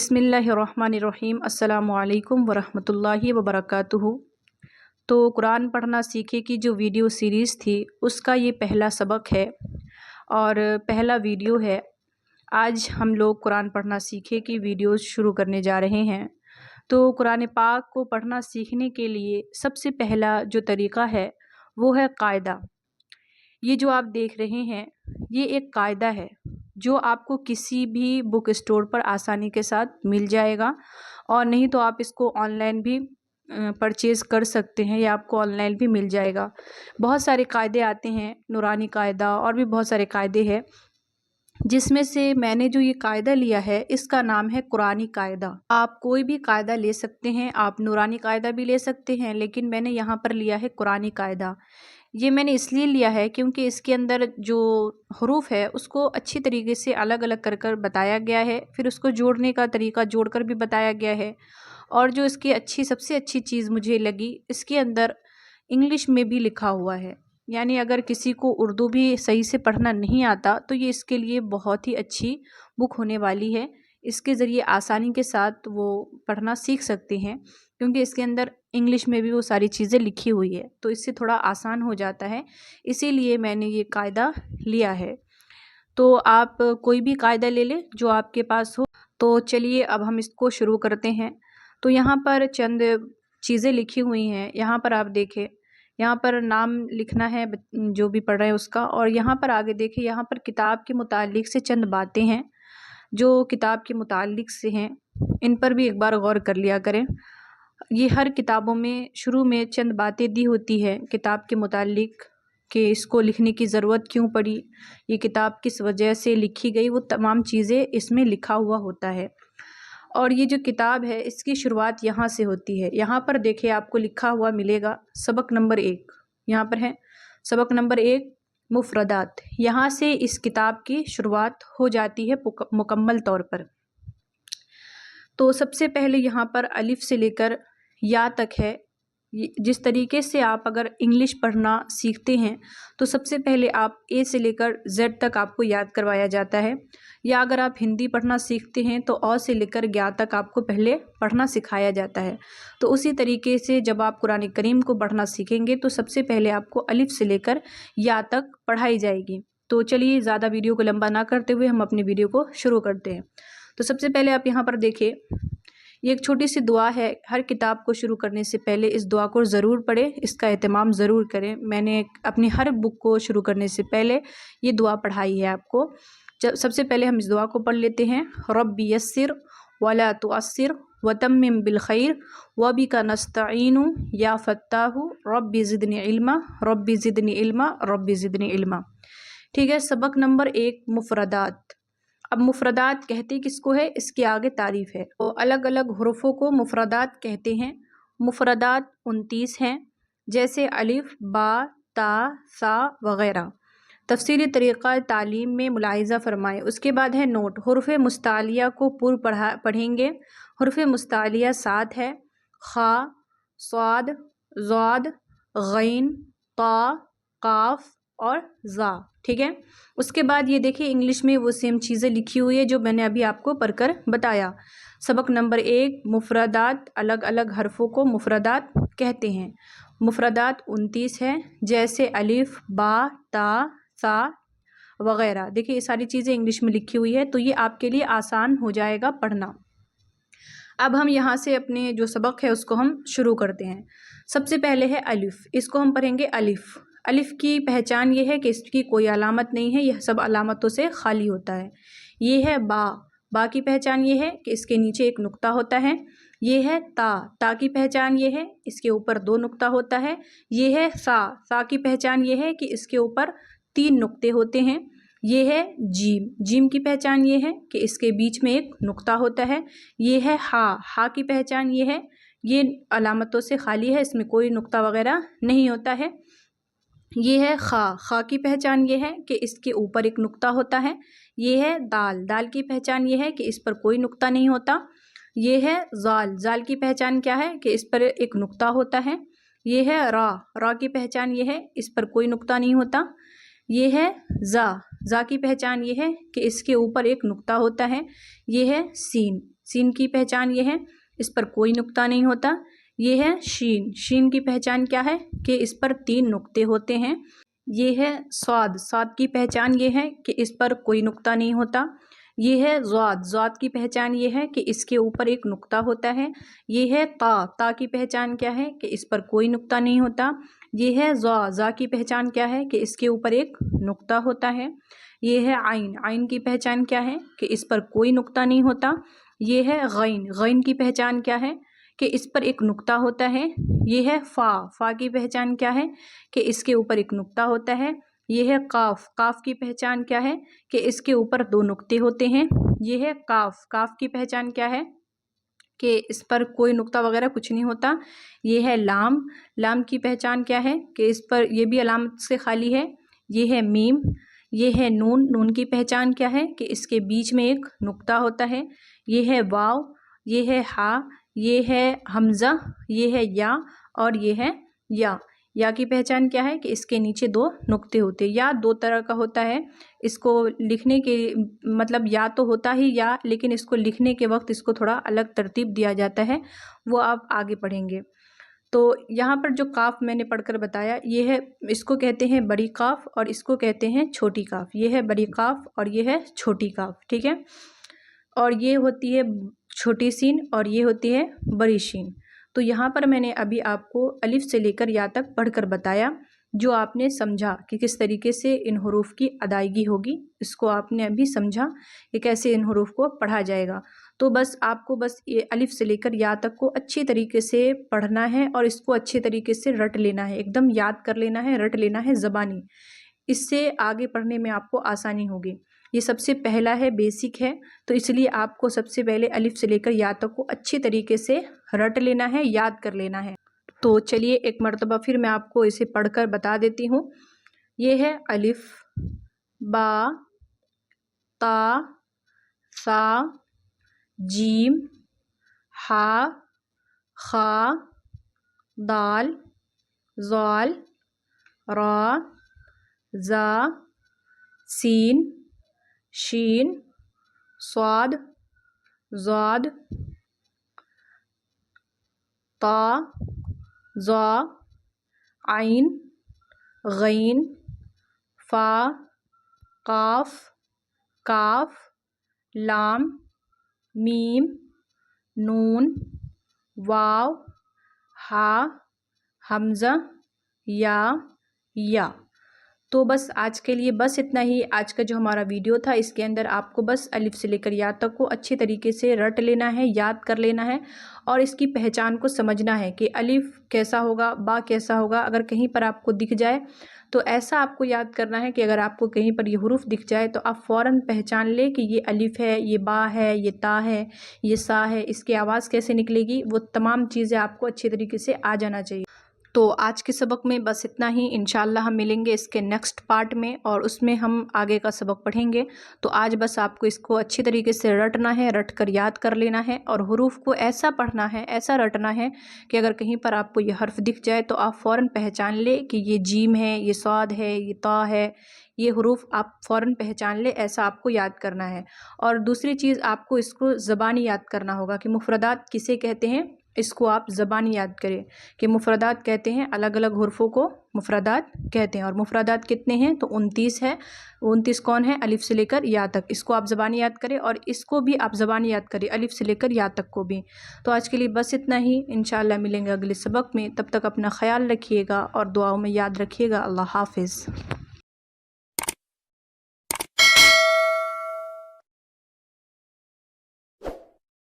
बिस्मिल्लाहिर्रहमानिर्रहीम अस्सलामुअलैकुम वरहमतुल्लाहि वबरकातुहू। तो कुरान पढ़ना सीखे की जो वीडियो सीरीज़ थी उसका ये पहला सबक है और पहला वीडियो है। आज हम लोग कुरान पढ़ना सीखे की वीडियोज़ शुरू करने जा रहे हैं। तो कुरान पाक को पढ़ना सीखने के लिए सबसे पहला जो तरीक़ा है वो है कायदा। ये जो आप देख रहे हैं ये एक कायदा है जो आपको किसी भी बुक स्टोर पर आसानी के साथ मिल जाएगा, और नहीं तो आप इसको ऑनलाइन भी परचेज़ कर सकते हैं या आपको ऑनलाइन भी मिल जाएगा। बहुत सारे कायदे आते हैं, नूरानी कायदा और भी बहुत सारे कायदे हैं, जिसमें से मैंने जो ये कायदा लिया है इसका नाम है कुरानी कायदा। आप कोई भी कायदा ले सकते हैं, आप नूरानी कायदा भी ले सकते हैं, लेकिन मैंने यहाँ पर लिया है कुरानी कायदा। ये मैंने इसलिए लिया है क्योंकि इसके अंदर जो हरूफ है उसको अच्छी तरीके से अलग अलग कर बताया गया है, फिर उसको जोड़ने का तरीका जोड़कर भी बताया गया है। और जो इसकी सबसे अच्छी चीज़ मुझे लगी, इसके अंदर इंग्लिश में भी लिखा हुआ है। यानी अगर किसी को उर्दू भी सही से पढ़ना नहीं आता तो ये इसके लिए बहुत ही अच्छी बुक होने वाली है। इसके ज़रिए आसानी के साथ वो पढ़ना सीख सकते हैं, क्योंकि इसके अंदर इंग्लिश में भी वो सारी चीज़ें लिखी हुई है, तो इससे थोड़ा आसान हो जाता है। इसीलिए मैंने ये कायदा लिया है। तो आप कोई भी कायदा ले लें जो आपके पास हो। तो चलिए अब हम इसको शुरू करते हैं। तो यहाँ पर चंद चीज़ें लिखी हुई हैं। यहाँ पर आप देखें, यहाँ पर नाम लिखना है जो भी पढ़ रहे हैं उसका, और यहाँ पर आगे देखें, यहाँ पर किताब के मुतालिक से चंद बातें हैं जो किताब के मुतालिक से हैं, इन पर भी एक बार गौर कर लिया करें। ये हर किताबों में शुरू में चंद बातें दी होती है किताब के मुतालिक, कि इसको लिखने की ज़रूरत क्यों पड़ी, ये किताब किस वजह से लिखी गई, वो तमाम चीज़ें इसमें लिखा हुआ होता है। और ये जो किताब है इसकी शुरुआत यहाँ से होती है। यहाँ पर देखिए आपको लिखा हुआ मिलेगा सबक नंबर 1, यहाँ पर है सबक नंबर 1 मुफरदात। यहाँ से इस किताब की शुरुआत हो जाती है मुकम्मल तौर पर। तो सबसे पहले यहाँ पर अलिफ से लेकर या तक है। जिस तरीके से आप अगर इंग्लिश पढ़ना सीखते हैं तो सबसे पहले आप ए से लेकर जेड तक आपको याद करवाया जाता है, या अगर आप हिंदी पढ़ना सीखते हैं तो अ से लेकर ज्ञा तक आपको पहले पढ़ना सिखाया जाता है। तो उसी तरीके से जब आप कुरान करीम को पढ़ना सीखेंगे तो सबसे पहले आपको अलिफ से लेकर या तक पढ़ाई जाएगी। तो चलिए ज़्यादा वीडियो को लंबा ना करते हुए हम अपनी वीडियो को शुरू करते हैं। तो सबसे पहले आप यहाँ पर देखिए, ये एक छोटी सी दुआ है। हर किताब को शुरू करने से पहले इस दुआ को ज़रूर पढ़ें, इसका एहतमाम ज़रूर करें। मैंने अपनी हर बुक को शुरू करने से पहले ये दुआ पढ़ाई है आपको। जब सबसे पहले हम इस दुआ को पढ़ लेते हैं, रब्बी यस्सिर वला तुअस्सिर वतम्मिम बिल खैर वबिका नस्तईनु या फत्ताहु रब्बी ज़िदनी इल्मा रब्बी ज़िदनी इल्मा रब्बी ज़िदनी इल्मा। ठीक है, सबक नंबर 1 मुफरदात। अब मुफरदात कहते किसको है, इसके आगे तारीफ़ है। तो अलग अलग हुरूफ़ों को मुफरदात कहते हैं। मुफरदात 29 हैं, जैसे अलिफ, बा, ता, सा वग़ैरह। तफ़सीली तरीक़ा तालीम में मुलाहिज़ा फ़रमाएँ। उसके बाद है नोट। हुरूफ़ मुस्तालिया को पूर्व पढ़ेंगे। हुरूफ़ मुस्तालिया 7 है, खा, स्वाद, ज़ाद, गैन, ता, काफ और ज़ा। ठीक है, उसके बाद ये देखिए इंग्लिश में वो सेम चीज़ें लिखी हुई है जो मैंने अभी आपको पढ़कर बताया। सबक नंबर 1 मुफरदात, अलग अलग हरफ़ों को मुफरदात कहते हैं। मुफरदात 29 है, जैसे अलिफ, बा, ता, सा वग़ैरह। देखिए ये सारी चीज़ें इंग्लिश में लिखी हुई है, तो ये आपके लिए आसान हो जाएगा पढ़ना। अब हम यहाँ से अपने जो सबक है उसको हम शुरू करते हैं। सबसे पहले है अलिफ, इसको हम पढ़ेंगे अलिफ। अलिफ की पहचान ये है कि इसकी कोई अलामत नहीं है, यह सब अलामतों से खाली होता है। ये है बा, बा की पहचान ये है कि इसके नीचे एक नुक्ता होता है। ये है ता, ता की पहचान ये है इसके ऊपर 2 नुक्ता होता है। ये है सा, सा की पहचान ये है कि इसके ऊपर 3 नुक्ते होते हैं। ये है जीम, जीम की पहचान ये है कि इसके बीच में एक नुक्ता होता है। ये है हा, हा की पहचान ये है, ये अलामतों से खाली है, इसमें कोई नुक्ता वगैरह नहीं होता है। ये है खा, खा की पहचान ये है कि इसके ऊपर एक नुक्ता होता है। ये है दाल, दाल की पहचान ये है कि इस पर कोई नुक्ता नहीं होता। ये है जाल, जाल की पहचान क्या है कि इस पर एक नुक्ता होता है। ये है रा, रा की पहचान ये है इस पर कोई नुक्ता नहीं होता। ये है ज़ा, ज़ा की पहचान ये है कि इसके ऊपर एक नुक्ता होता है। ये है सीन, سین کی پہچان یہ ہے، اس پر کوئی نقطہ نہیں ہوتا۔ یہ ہے شین، شین کی پہچان کیا ہے کہ اس پر 3 نقطے ہوتے ہیں۔ یہ ہے صاد، صاد کی پہچان یہ ہے کہ اس پر کوئی نقطہ نہیں ہوتا۔ یہ ہے ضاد، ضاد کی پہچان یہ ہے کہ اس کے اوپر ایک نقطہ ہوتا ہے۔ یہ ہے طا، طا کی پہچان کیا ہے کہ اس پر کوئی نقطہ نہیں ہوتا۔ یہ ہے ضا، ضا کی پہچان کیا ہے کہ اس کے اوپر ایک نقطہ ہوتا ہے۔ یہ ہے عین، عین کی پہچان کیا ہے کہ اس پر کوئی نقطہ نہیں ہوتا۔ یہ ہے غین، غین کی پہچان کیا ہے کہ اس پر ایک نقطہ ہوتا ہے۔ یہ ہے فا، فا کی پہچان کیا ہے کہ اس کے اوپر ایک نقطہ ہوتا ہے۔ یہ ہے قاف، قاف کی پہچان کیا ہے کہ اس کے اوپر 2 نقطے ہوتے ہیں۔ یہ ہے کاف، کاف کی پہچان کیا ہے کہ اس پر کوئی نقطہ وغیرہ کچھ نہیں ہوتا۔ یہ ہے لام، لام کی پہچان کیا ہے کہ اس پر یہ بھی علامت سے خالی ہے۔ یہ ہے میم، یہ ہے نون، نون کی پہچان کیا ہے کہ اس کے بیچ میں ایک نقطہ ہوتا ہے۔ یہ ہے واو، یہ ہے ہا، یہ ہے حمزہ، یہ ہے یا اور یہ ہے یا۔ یا کی پہچان کیا ہے کہ اس کے نیچے 2 نقطے ہوتے ہیں۔ یا 2 طرح کا ہوتا ہے، اس کو لکھنے کے مطلب یا تو ہوتا ہی یا، لیکن اس کو لکھنے کے وقت اس کو تھوڑا الگ ترتیب دیا جاتا ہے، وہ آپ آگے پڑھیں گے۔ تو یہاں پر جو قاف میں نے پڑھ کر بتایا یہ ہے، اس کو کہتے ہیں بڑی قاف اور اس کو کہتے ہیں چھوٹی قاف۔ یہ ہے بڑی قاف اور یہ ہے چھوٹی قاف، ٹھیک ہے۔ اور یہ ہوتی ہے چھوٹی سین اور یہ ہوتی ہے بڑی شین۔ تو یہاں پر میں نے ابھی آپ کو الف سے لے کر یا تک پڑھ کر بتایا، جو آپ نے سمجھا کہ کس طریقے سے ان حروف کی ادائیگی ہوگی، اس کو آپ نے ابھی سمجھا کہ کیسے ان حروف کو پڑھا جائے گا۔ تو بس آپ کو بس یہ الف سے لے کر یا تک کو اچھی طریقے سے پڑھنا ہے اور اس کو اچھے طریقے سے رٹ لینا ہے، ایک دم یاد کر لینا ہے، رٹ لینا ہے زبانی۔ اس سے آگے پڑھنے میں آپ کو آسانی ہوگی۔ یہ سب سے پہلا ہے، بیسک ہے، تو اس لیے آپ کو سب سے پہلے الف سے لے کر یا تک کو اچھی طریقے سے رٹ لینا ہے، یاد کر لینا ہے۔ تو چلیے ایک مرتبہ پھر میں آپ کو اسے پڑھ کر بتا دیتی ہوں۔ یہ ہے الف، با، تا، ثا، جیم، ہا، خا، دال، ذال، را، زا، سین، شین، صاد، ضاد، طا، ظا، عین، غین، فا، قاف، کاف، لام، میم، نون، واو، ہا، حمزہ، یا۔ تو بس آج کے لیے بس اتنا ہی۔ آج کا جو ہمارا ویڈیو تھا اس کے اندر آپ کو بس الف سے لے کر یا تک کو اچھے طریقے سے رٹ لینا ہے، یاد کر لینا ہے اور اس کی پہچان کو سمجھنا ہے کہ الف کیسا ہوگا، با کیسا ہوگا۔ اگر کہیں پر آپ کو دکھ جائے تو ایسا آپ کو یاد کرنا ہے کہ اگر آپ کو کہیں پر یہ حروف دکھ جائے تو آپ فوراً پہچان لیں کہ یہ الف ہے، یہ با ہے، یہ تا ہے، یہ سا ہے، اس کی آواز کیسے نکلے گی، وہ تمام چیزیں آپ کو اچھے طریقے سے آ جانا چاہیے۔ تو آج کے سبق میں بس اتنا ہی۔ انشاءاللہ ہم ملیں گے اس کے نیکسٹ پارٹ میں اور اس میں ہم آگے کا سبق پڑھیں گے۔ تو آج بس آپ کو اس کو اچھی طریقے سے رٹنا ہے، رٹ کر یاد کر لینا ہے اور حروف کو ایسا پڑھنا ہے، ایسا رٹنا ہے کہ اگر کہیں پر آپ کو یہ حرف دکھ جائے تو آپ فوراً پہچان لے کہ یہ جیم ہے، یہ صاد ہے، یہ طا ہے، یہ حروف آپ فوراً پہچان لے، ایسا آپ کو یاد کرنا ہے۔ اور دوسری چیز آپ کو اس کو زبانی یاد کرنا ہوگا کہ مفردات کسے کہتے ہیں، اس کو آپ زبانی یاد کریں کہ مفردات کہتے ہیں، الگ الگ حروفوں کو مفردات کہتے ہیں۔ اور مفردات کتنے ہیں تو 29 ہے۔ 29 کون ہے؟ الف سے لے کر یا تک۔ اس کو آپ زبانی یاد کریں اور اس کو بھی آپ زبانی یاد کریں، الف سے لے کر یا تک کو بھی۔ تو آج کے لیے بس اتنا ہی۔ انشاءاللہ ملیں گے اگلے سبق میں، تب تک اپنا خیال رکھیے گا اور دعاؤں میں یاد رکھیے گا۔ اللہ حافظ۔